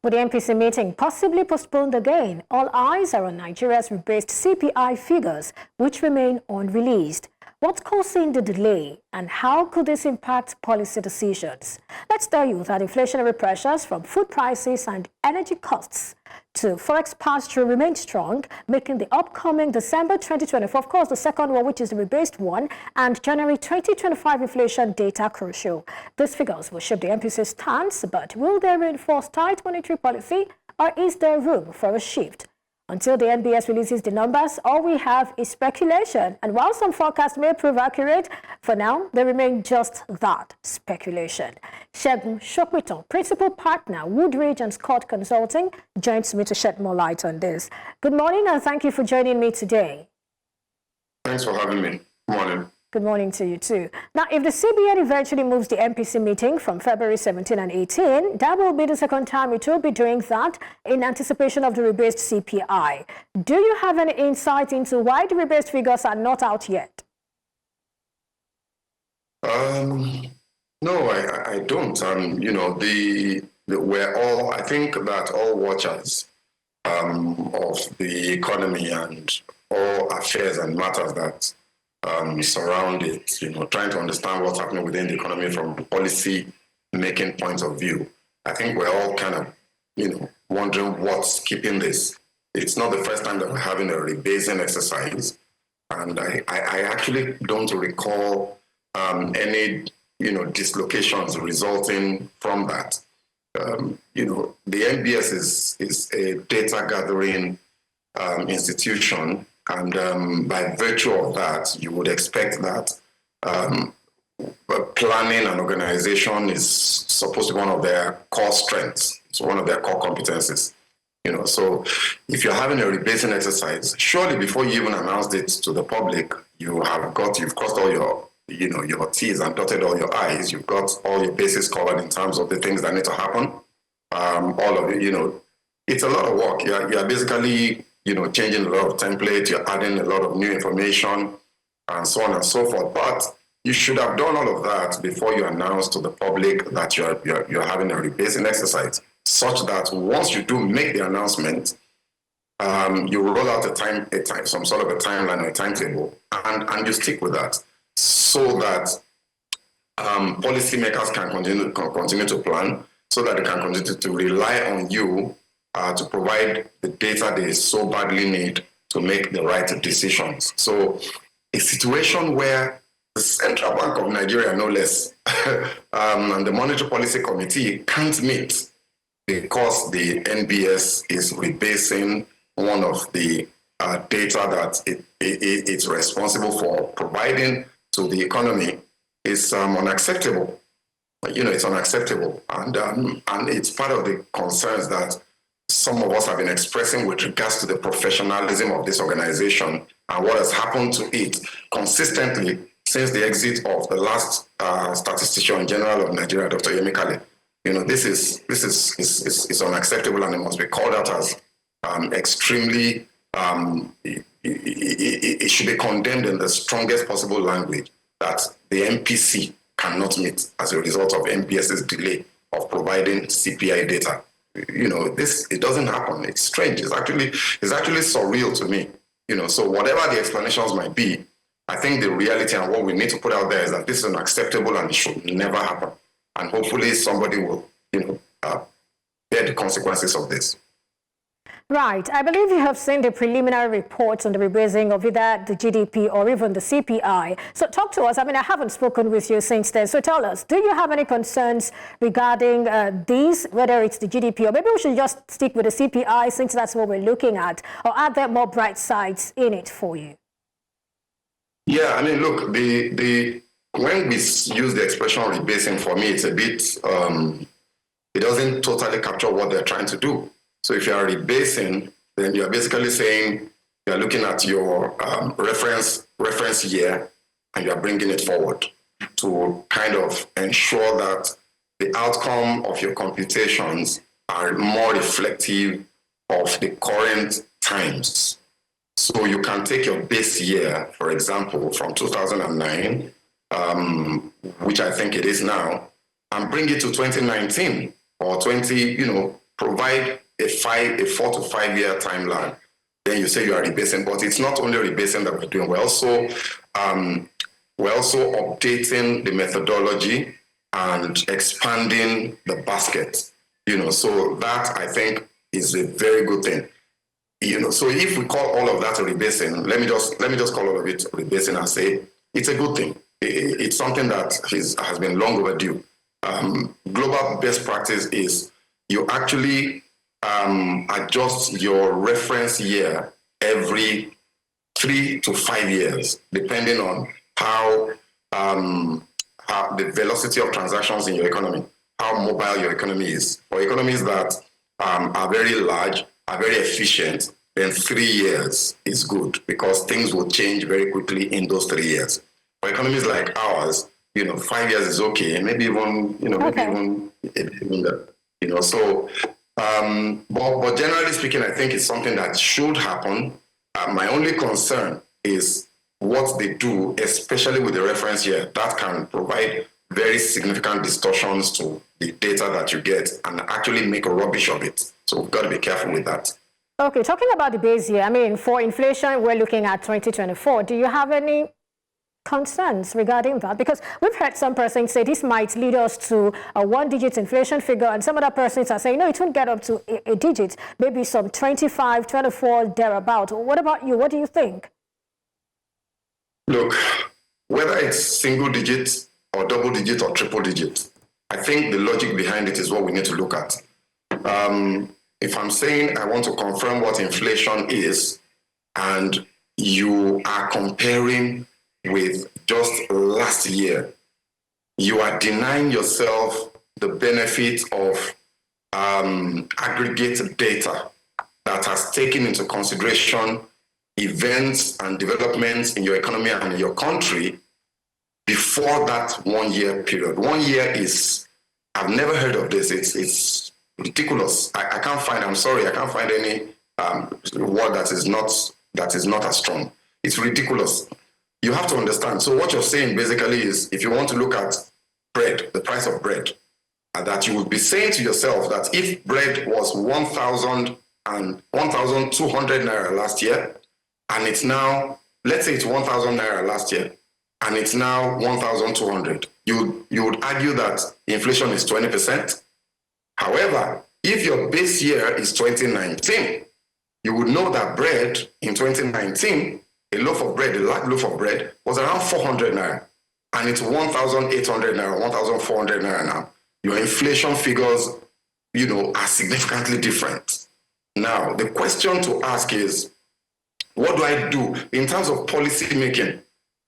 With the MPC meeting possibly postponed again, all eyes are on Nigeria's rebased CPI figures, which remain unreleased. What's causing the delay, and how could this impact policy decisions? Let's tell you that inflationary pressures from food prices and energy costs to forex pass-through remain strong, making the upcoming December 2024, of course, the second one, which is the rebased one, and January 2025 inflation data crucial. These figures will shape the MPC's stance, but will they reinforce tight monetary policy, or is there room for a shift? Until the NBS releases the numbers, all we have is speculation. And while some forecasts may prove accurate, for now, they remain just that, speculation. Segun Sopitan, principal partner, Woodridge and Scott Consulting, joins me to shed more light on this. Good morning, and thank you for joining me today. Thanks for having me. Good morning. Good morning to you too. Now, if the CBN eventually moves the MPC meeting from February 17 and 18, that will be the second time it will be doing that in anticipation of the rebased CPI. Do you have any insight into why the rebased figures are not out yet? No, I don't. We're all, I think that all watchers of the economy and all affairs and matters that surround it, trying to understand what's happening within the economy from a policy-making point of view. I think we're all kind of, wondering what's keeping this. It's not the first time that we're having a rebasing exercise, and I actually don't recall any, dislocations resulting from that. The NBS is a data-gathering institution. And by virtue of that, you would expect that planning and organization is supposed to be one of their core strengths. It's one of their core competencies. So if you're having a rebasing exercise, surely before you even announced it to the public, you've crossed all your T's and dotted all your I's. You've got all your bases covered in terms of the things that need to happen. All of it, it's a lot of work. You're basically changing a lot of templates, you're adding a lot of new information, and so on and so forth. But you should have done all of that before you announce to the public that you're having a rebasing exercise, such that once you do make the announcement, you roll out some sort of a timeline or a timetable, and you stick with that, so that policymakers can continue to plan, so that they can continue to rely on you to provide the data they so badly need to make the right decisions. So a situation where the Central Bank of Nigeria, no less, and the Monetary Policy Committee can't meet because the NBS is rebasing one of the data that it's responsible for providing to the economy is unacceptable. It's unacceptable. And it's part of the concerns that some of us have been expressing with regards to the professionalism of this organization and what has happened to it consistently since the exit of the last statistician general of Nigeria, Dr. Yemikale. This is unacceptable, and it must be called out as extremely. It should be condemned in the strongest possible language that the MPC cannot meet as a result of NBS's delay of providing CPI data. It doesn't happen. It's strange. It's actually surreal to me. So whatever the explanations might be, I think the reality and what we need to put out there is that this is unacceptable and it should never happen. And hopefully somebody will, bear the consequences of this. Right. I believe you have seen the preliminary reports on the rebasing of either the GDP or even the CPI. So talk to us. I haven't spoken with you since then. So tell us, do you have any concerns regarding these, whether it's the GDP, or maybe we should just stick with the CPI since that's what we're looking at, or are there more bright sides in it for you? Yeah, look, when we use the expression rebasing, for me, it's a bit, it doesn't totally capture what they're trying to do. So if you are rebasing, then you're basically saying you're looking at your reference year and you're bringing it forward to kind of ensure that the outcome of your computations are more reflective of the current times. So you can take your base year, for example, from 2009, which I think it is now, and bring it to 2019 or provide a 4 to 5 year timeline, then you say you are rebasing. But it's not only rebasing that we're doing. We're also updating the methodology and expanding the basket. So that I think is a very good thing. So if we call all of that a rebasing, let me just call all of it rebasing and say it's a good thing. It's something that has been long overdue. Global best practice is you actually adjust your reference year every 3 to 5 years, depending on how the velocity of transactions in your economy, how mobile your economy is. For economies that are very large, are very efficient, then 3 years is good because things will change very quickly in those 3 years. For economies like ours, 5 years is okay, maybe even, So, but generally speaking, I think it's something that should happen. My only concern is what they do, especially with the reference year, that can provide very significant distortions to the data that you get and actually make a rubbish of it. So we've got to be careful with that. Okay, talking about the base year, for inflation, we're looking at 2024. Do you have any concerns regarding that? Because we've heard some persons say this might lead us to a one-digit inflation figure, and some other persons are saying, no, it won't get up to a digit, maybe some 25, 24, thereabout. What about you? What do you think? Look, whether it's single digit or double digit or triple digit, I think the logic behind it is what we need to look at. If I'm saying I want to confirm what inflation is, and you are comparing with just last year, you are denying yourself the benefit of aggregate data that has taken into consideration events and developments in your economy and in your country before that 1 year period. 1 year is, I've never heard of this. It's ridiculous. I can't find, I'm sorry, I can't find any word that is not as strong. It's ridiculous. You have to understand. So what you're saying basically is, if you want to look at bread, the price of bread, that you would be saying to yourself that if bread was 1,200 naira last year, and it's now, let's say it's 1,000 naira last year, and it's now 1,200, you would argue that inflation is 20%. However, if your base year is 2019, you would know that bread in 2019, a loaf of bread, a large loaf of bread, was around 400 naira, and it's 1,800 naira, 1,400 naira now. Your inflation figures, are significantly different. Now, the question to ask is, what do I do in terms of policy making?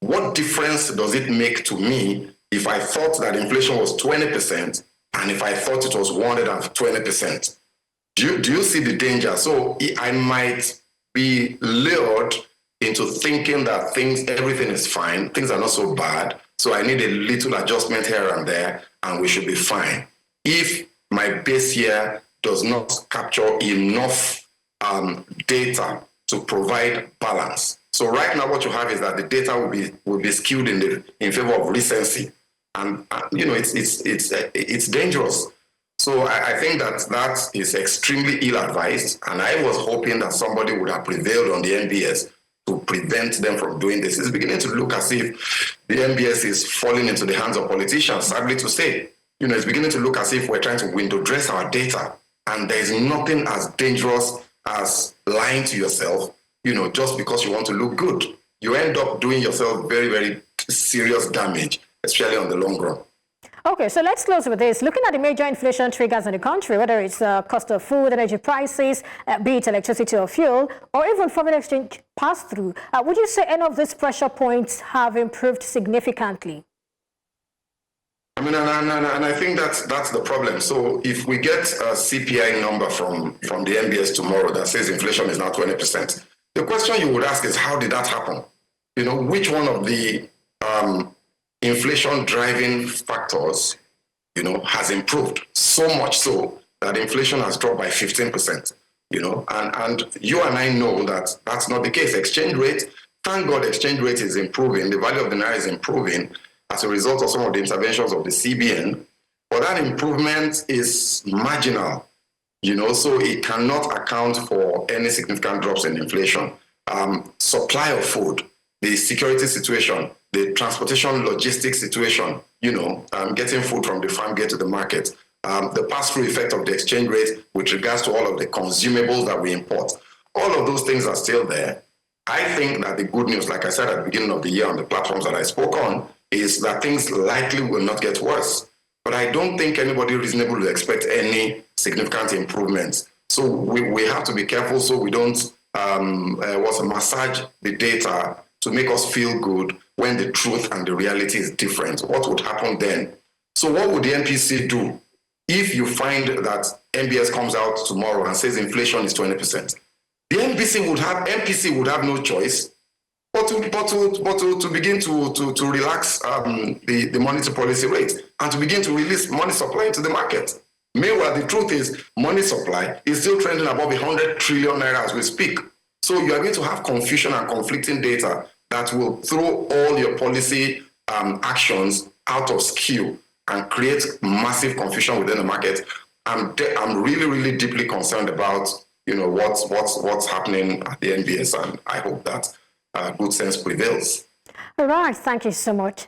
What difference does it make to me if I thought that inflation was 20% and if I thought it was 120%? Do you see the danger? So I might be lured into thinking that everything is fine, things are not so bad, so I need a little adjustment here and there, and we should be fine. If my base year does not capture enough data to provide balance. So right now, what you have is that the data will be skewed in favor of recency, and it's dangerous. So I think that is extremely ill-advised, and I was hoping that somebody would have prevailed on the NBS to prevent them from doing this. It's beginning to look as if the NBS is falling into the hands of politicians, sadly to say. It's beginning to look as if we're trying to window dress our data, and there's nothing as dangerous as lying to yourself, just because you want to look good. You end up doing yourself very, very serious damage, especially on the long run. Okay, so let's close with this. Looking at the major inflation triggers in the country, whether it's cost of food, energy prices, be it electricity or fuel, or even foreign exchange pass-through, would you say any of these pressure points have improved significantly? I mean, and I think that's the problem. So if we get a CPI number from the NBS tomorrow that says inflation is now 20%, the question you would ask is, how did that happen? Which one of the inflation driving factors, has improved so much so that inflation has dropped by 15%, and you and I know that that's not the case. Exchange rate, thank God exchange rate is improving. The value of the naira is improving as a result of some of the interventions of the CBN, but that improvement is marginal. So it cannot account for any significant drops in inflation. Supply of food, the security situation, the transportation logistics situation, getting food from the farm gate to the market, the pass-through effect of the exchange rate with regards to all of the consumables that we import. All of those things are still there. I think that the good news, like I said at the beginning of the year on the platforms that I spoke on, is that things likely will not get worse. But I don't think anybody reasonable will expect any significant improvements. So we have to be careful so we don't massage the data to make us feel good when the truth and the reality is different. What would happen then? So what would the MPC do if you find that MBS comes out tomorrow and says inflation is 20%? The MPC would have no choice but to begin to relax the monetary policy rate and to begin to release money supply into the market. Meanwhile, the truth is money supply is still trending above 100 trillion naira as we speak. So you are going to have confusion and conflicting data that will throw all your policy actions out of skew and create massive confusion within the market. I'm really, really deeply concerned about what's happening at the NBS, and I hope that good sense prevails. All right, thank you so much.